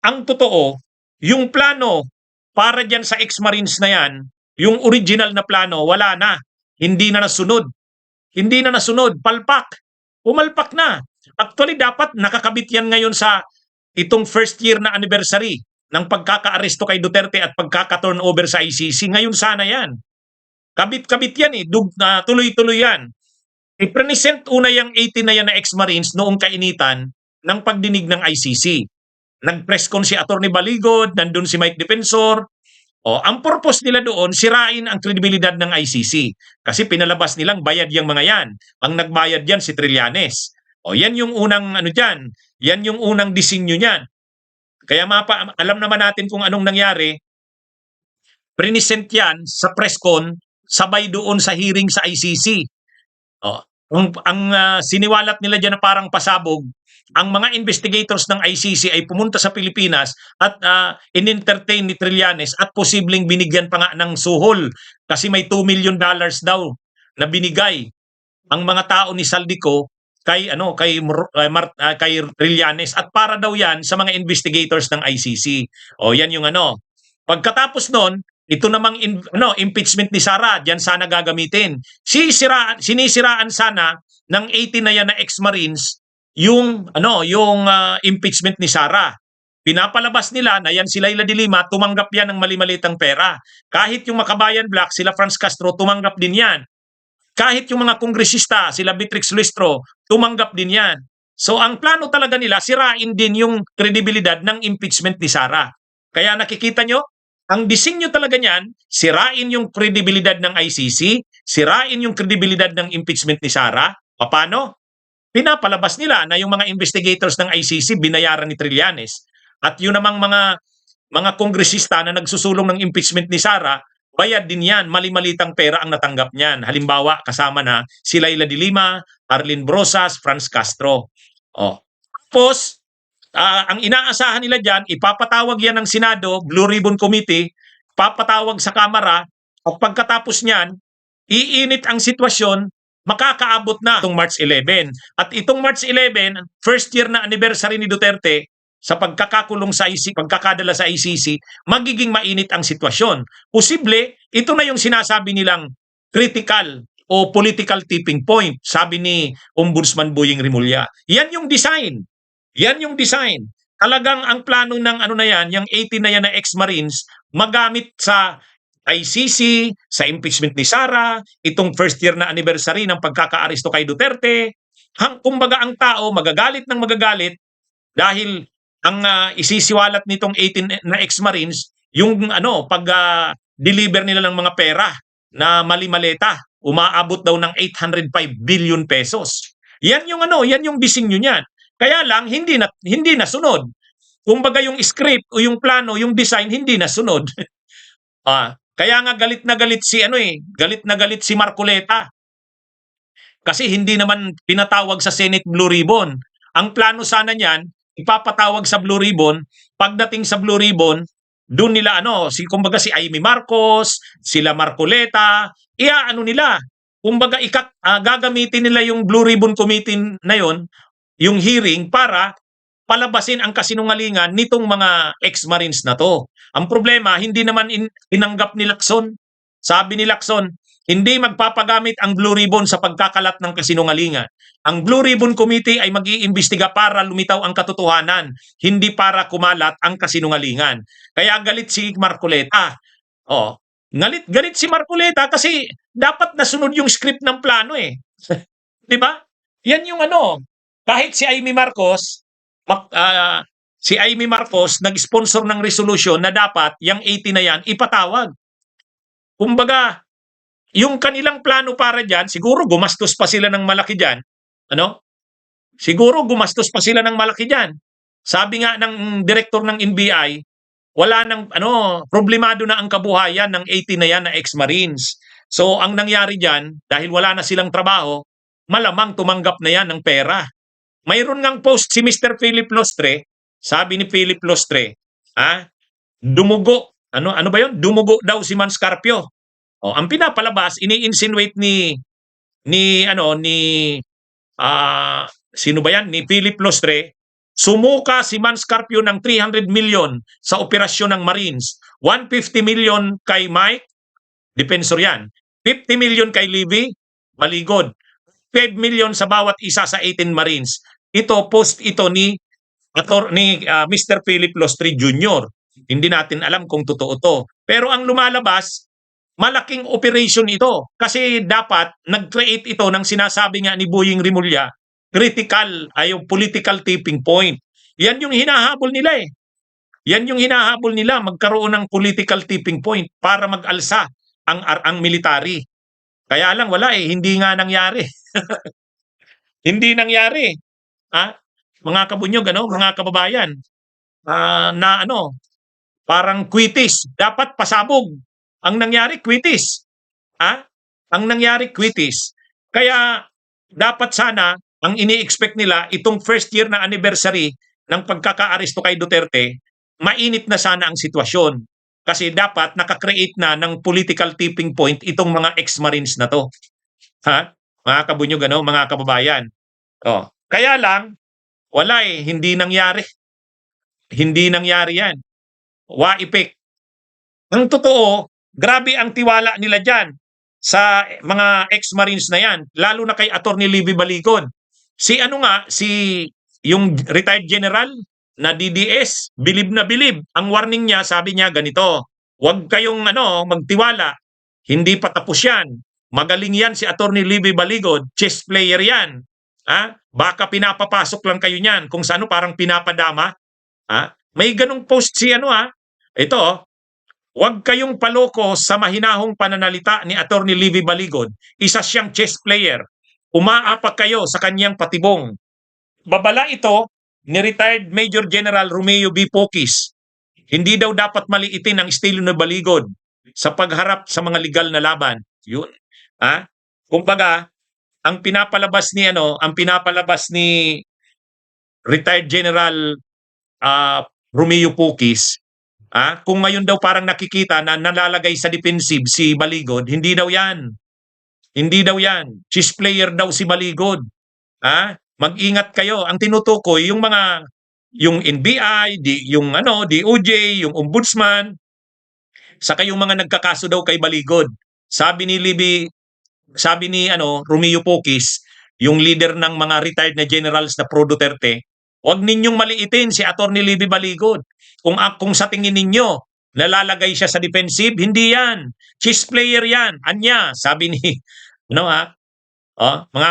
ang totoo, yung plano para diyan sa ex-marines na yan, yung original na plano, wala na. Hindi na nasunod. Hindi na nasunod. Palpak. Pumalpak na. Actually, dapat nakakabit yan ngayon sa itong first year na anniversary ng pagkaka-aresto kay Duterte at pagkaka-turnover sa ICC. Ngayon sana yan. Kabit-kabit yan eh. Tuloy-tuloy yan. I-present una yung 18 na yan na ex-marines noong kainitan ng pagdinig ng ICC. Nag-press con si Atty. Baligod, nandun si Mike Defensor. Ang purpose nila doon, sirain ang kredibilidad ng ICC. Kasi pinalabas nilang bayad yung mga yan. Ang nagbayad yan si Trillanes. Yan yung unang ano dyan. Yan yung unang disenyo niyan. Kaya alam naman natin kung anong nangyari. Present yan sa press con, sabay doon sa hearing sa ICC. Ang siniwalat nila dyan na parang pasabog, ang mga investigators ng ICC ay pumunta sa Pilipinas at in-entertain ni Trillanes at posibleng binigyan pa nga ng suhol kasi may $2 million daw na binigay ang mga tao ni Saldico kay Trillanes at para daw yan sa mga investigators ng ICC. Yan yung ano. Pagkatapos noon, ito namang impeachment ni Sara, diyan sana gagamitin. Sinisiraan sana ng 18 na yan na ex-marines yung impeachment ni Sara. Pinapalabas nila na yan si Leila de Lima, tumanggap yan ng mali-malitang pera. Kahit yung Makabayan Black, sila Franz Castro, tumanggap din yan. Kahit yung mga kongresista, sila Beatrix Luistro, tumanggap din yan. So ang plano talaga nila, sirain din yung kredibilidad ng impeachment ni Sara. Kaya nakikita nyo, ang disenyo talaga niyan, sirain yung kredibilidad ng ICC, sirain yung kredibilidad ng impeachment ni Sara. Paano? Pinapalabas nila na yung mga investigators ng ICC binayaran ni Trillanes. At yun namang mga kongresista na nagsusulong ng impeachment ni Sara, bayad din yan, mali-malitang pera ang natanggap niyan. Halimbawa, kasama na si Leila de Lima, Arlene Brosas, Franz Castro. Tapos, ang inaasahan nila dyan, ipapatawag yan ng Senado, Blue Ribbon Committee, papatawag sa Kamara, at pagkatapos niyan, iinit ang sitwasyon, makakaabot na itong March 11. At itong March 11, first year na anniversary ni Duterte, sa pagkakakulong sa ICC, pagkakadala sa ICC, magiging mainit ang sitwasyon. Posible, ito na yung sinasabi nilang critical o political tipping point, sabi ni Ombudsman Boying Rimulya. Yan yung design. Yan yung design. Talagang ang plano ng na yan, yung 18 na yan na ex-marines, magamit sa ICC, sa impeachment ni Sara, itong first year na anniversary ng pagkaka-aresto kay Duterte. Kumbaga ang tao magagalit ng magagalit dahil ang isisiwalat nitong 18 na ex-marines, yung pag-deliver nila ng mga pera na mali-maleta, umaabot daw ng 805 billion pesos. Yan yung yan yung disenyo niyan. Kaya lang hindi nasunod. Kumbaga yung script o yung plano, yung design hindi nasunod. Kaya nga galit na galit si Marcoleta. Kasi hindi naman pinatawag sa Senate Blue Ribbon. Ang plano sana niyan, ipapatawag sa Blue Ribbon, pagdating sa Blue Ribbon, doon nila kumbaga si Amy Marcos, sila Marcoleta, nila. Kumbaga gagamitin nila yung Blue Ribbon Committee na yon, yung hearing para palabasin ang kasinungalingan nitong mga ex-marines na to. Ang problema, hindi naman inanggap ni Lacson. Sabi ni Lacson, hindi magpapagamit ang Blue Ribbon sa pagkakalat ng kasinungalingan. Ang Blue Ribbon Committee ay mag-iimbestiga para lumitaw ang katotohanan, hindi para kumalat ang kasinungalingan. Kaya galit si Marcoleta. Galit si Marcoleta kasi dapat nasunod yung script ng plano eh. 'Di ba? Yan yung kahit si Amy Marcos, nag-sponsor ng resolution na dapat yung 80 na yan ipatawag. Kumbaga, yung kanilang plano para dyan, siguro gumastos pa sila ng malaki dyan. Siguro gumastos pa sila ng malaki dyan. Sabi nga ng director ng NBI, wala nang problemado na ang kabuhayan ng 80 na yan na ex-marines. So ang nangyari dyan, dahil wala na silang trabaho, malamang tumanggap na yan ng pera. Mayroon ngang post si Mr. Philip Lostre, sabi ni Philip Lostre, dumugo. Ano ba yun? Dumugo daw si Manscarpio. Ang pinapalabas, ini-insinuate ni sino ba yan? Ni Philip Lostre Sumuka si Man Scarpio ng 300 million sa operasyon ng Marines. 150 million kay Mike, defensor yan. 50 million kay Libby, Baligod. 5 million sa bawat isa sa 18 Marines. Ito, post ito ni Mr. Philip Lostri Jr. Hindi natin alam kung totoo to. Pero ang lumalabas, malaking operation ito. Kasi dapat nag-create ito ng sinasabi nga ni Boying Rimulya, critical ay yung political tipping point. Yan yung hinahabol nila eh. Yan yung hinahabol nila, magkaroon ng political tipping point para mag-alsa ang military. Kaya lang wala eh, hindi nga nangyari. Hindi nangyari. Ha? Mga kabunyog, mga kababayan, na parang quitis. Dapat pasabog. Ang nangyari, quitis. Ha? Ang nangyari, quitis. Kaya dapat sana, ang ini-expect nila, itong first year na anniversary ng pagkaka-aresto kay Duterte, mainit na sana ang sitwasyon. Kasi dapat nakakreate na ng political tipping point itong mga ex-Marines na to. Ha? Mga kabunyog, mga kababayan. Oh. Kaya lang, wala eh, hindi nangyari. Hindi nangyari yan. Waipik. Ang totoo, grabe ang tiwala nila dyan sa mga ex-Marines na yan, lalo na kay Atty. Libby Baligod. Si yung retired general na DDS, bilib na bilib. Ang warning niya, sabi niya ganito, huwag kayong magtiwala, hindi pa tapos yan. Magaling yan si Atty. Libby Baligod, chess player yan. Ha? Baka pinapapasok lang kayo niyan kung saan parang pinapadama. Ha? May ganung post si Ito, huwag kayong paloko sa mahinahong pananalita ni Atty. Libby Baligod. Isa siyang chess player. Umaapak kayo sa kanyang patibong. Babala ito ni retired Major General Romeo B. Pocis. Hindi daw dapat maliitin ang estilo ni Baligod sa pagharap sa mga legal na laban. Yun. Ha? Kumbaga, ang pinapalabas ni retired General Romeo Pocis, kung ngayon daw parang nakikita na nalalagay sa defensive si Baligod, hindi daw yan. Hindi daw yan. Chess player daw si Baligod. Mag-ingat kayo. Ang tinutukoy yung NBI, yung DOJ, yung ombudsman, saka yung mga nagkakaso daw kay Baligod. Sabi ni Romeo Pocis, yung leader ng mga retired na generals na pro Duterte, huwag ninyong maliitin si Atty. Libby Baligod. Kung sa tingin ninyo nalalagay siya sa defensive, hindi yan. Chess player yan. Anya, sabi ni mga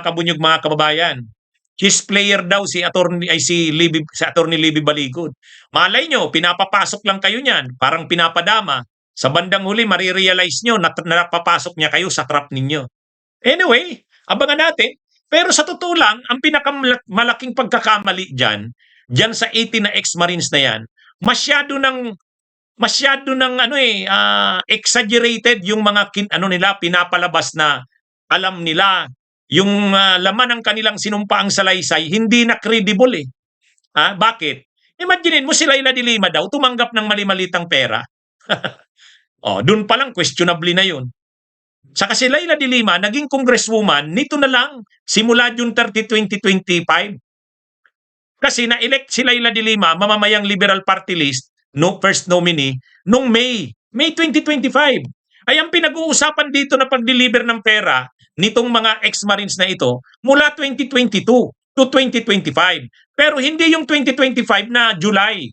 kabunyog, mga kababayan. Chess player daw si Atty. Libby Baligod. Malay nyo, pinapapasok lang kayo niyan, parang pinapadama. Sa bandang huli, marirealize nyo na napapasok niya kayo sa trap ninyo. Anyway, abangan natin. Pero sa totoo lang, ang pinakamalaking pagkakamali dyan sa 18 na ex-Marines na yan, masyado ng exaggerated yung mga pinapalabas na alam nila. Yung laman ng kanilang sinumpaang salaysay, hindi na credible eh. Bakit? Imaginin mo si Leila de Lima daw tumanggap ng mali-malitang pera. Doon pa lang questionable na yun. Saka si Leila de Lima, naging congresswoman, nito na lang, simula June 30, 2025. Kasi na-elect si Leila de Lima, mamamayang Liberal Party List, first nominee, noong May 2025. Ay ang pinag-uusapan dito na pag-deliver ng pera nitong mga ex-Marines na ito mula 2022 to 2025. Pero hindi yung 2025 na July.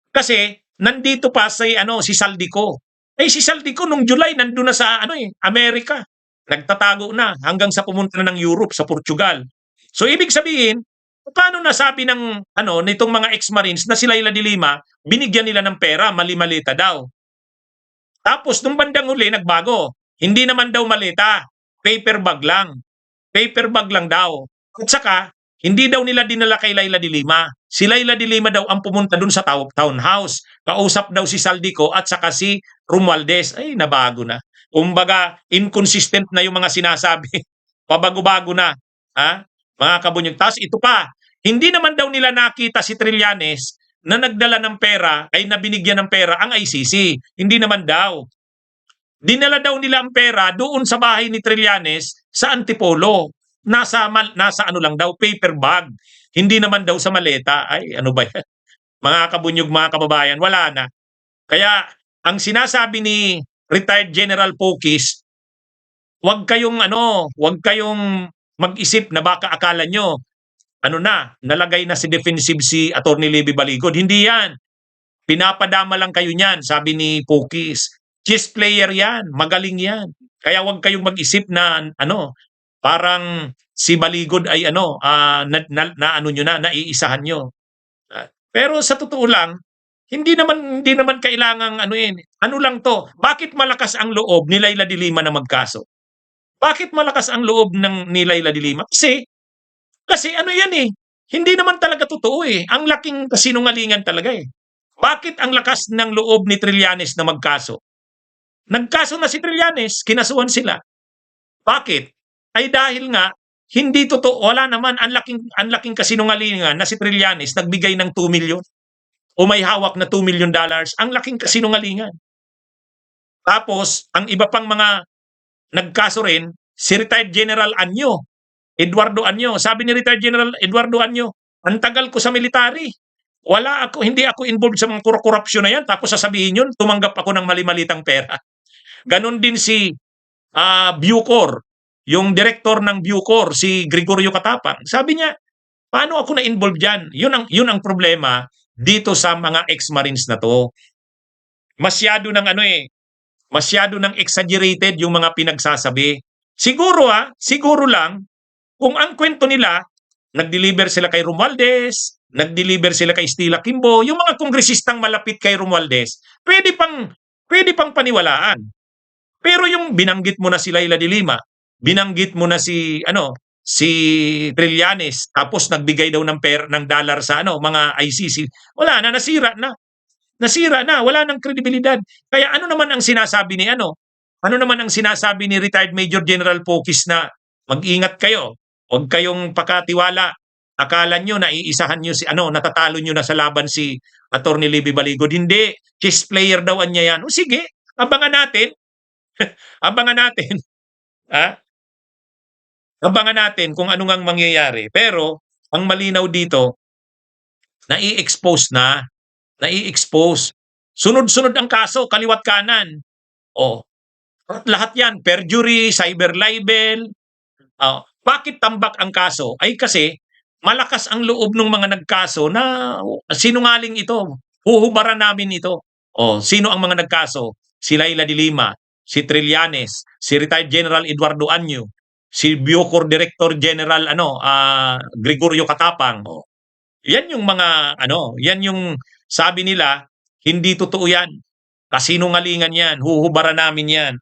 Kasi nandito pa si Saldico. Si Saldico nung July nandun na sa Amerika. Nagtatago na hanggang sa pumunta na ng Europe, sa Portugal. So ibig sabihin, paano nasabi nitong mga ex-Marines na si Leila de Lima, binigyan nila ng pera, mali-malita daw. Tapos nung bandang huli nagbago. Hindi naman daw malita, paper bag lang. Paper bag lang daw. At saka hindi daw nila dinala kay Leila de Lima. Si Leila de Lima daw ang pumunta dun sa townhouse. Kausap daw si Saldico at saka si Romualdez. Ay, nabago na. Kumbaga, inconsistent na yung mga sinasabi. Pabago-bago na. Mga kabunyog. Tapos ito pa, hindi naman daw nila nakita si Trillanes na nagdala ng pera, ay nabinigyan ng pera ang ICC. Hindi naman daw. Dinala daw nila ang pera doon sa bahay ni Trillanes sa Antipolo. nasa ano lang daw, paper bag. Hindi naman daw sa maleta. Ay, ano ba yan? Mga kabunyog, mga kababayan, wala na. Kaya ang sinasabi ni retired General Pokis, wag kayong mag-isip na baka akala nyo ano na, nalagay na si defensive si Attorney Levy Baligod. Hindi yan. Pinapadama lang kayo niyan, sabi ni Pokis. Chess player yan, magaling yan. Kaya wag kayong mag-isip na ano, parang si Baligod ay ano, na ano nyo na, naiisahan nyo. Pero sa totoo lang, hindi naman kailangang ano yun. Ano lang to? Bakit malakas ang loob ni Laila de Lima na magkaso? Bakit malakas ang loob ni Laila de Lima? Kasi ano yan eh. Hindi naman talaga totoo eh. Ang laking kasinungalingan talaga eh. Bakit ang lakas ng loob ni Trillanes na magkaso? Nagkaso na si Trillanes, kinasuhan sila. Bakit? Ay dahil nga hindi totoo, wala naman ang laking kasinungalingan na si Trillanes nagbigay ng 2 million o may hawak na $2 million. Ang laking kasinungalingan. Tapos, ang iba pang mga nagkaso rin, si retired General Anyo, Eduardo Anyo. Sabi ni retired General Eduardo Anyo, ang tagal ko sa military. Hindi ako involved sa mga korupsyon na yan. Tapos sasabihin yun, tumanggap ako ng mali-malitang pera. Ganon din si Bucor, yung director ng Bucor, si Gregorio Katapang. Sabi niya, paano ako na-involve dyan? Yun ang problema dito sa mga ex-marines na to. Masyado ng exaggerated yung mga pinagsasabi. Siguro lang, kung ang kwento nila, nag-deliver sila kay Romualdez, nag-deliver sila kay Stella Kimbo, yung mga kongresistang malapit kay Romualdez, pwede pang paniwalaan. Pero yung binanggit mo na si Laila de Lima, binanggit mo na si Trillanes, tapos nagbigay daw ng dollar sa mga ICC, wala na, nasira na. Nasira na, wala nang kredibilidad. Kaya ano naman ang sinasabi ni retired Major General Pokis na mag-ingat kayo, huwag kayong pakatiwala. Akala nyo naiisahan nyo natatalo nyo na sa laban si Attorney Levy Baligod. Hindi, chess player daw niya yan. O sige, abangan natin. Abangan natin. Ha? Abangan natin kung ano ngang mangyayari. Pero ang malinaw dito, nai-expose. Sunod-sunod ang kaso, kaliwat kanan. At lahat yan, perjury, cyber libel. Bakit tambak ang kaso? Ay kasi malakas ang loob ng mga nagkaso na sinungaling ito. Huhubaran namin ito. Sino ang mga nagkaso? Si Laila de Lima, si Trillanes, si retired General Eduardo Anyo, si Bucor Director General Gregorio Katapang. Yan yung yan yung sabi nila, hindi totoo yan. Kasinungalingan yan, huhubaran namin yan.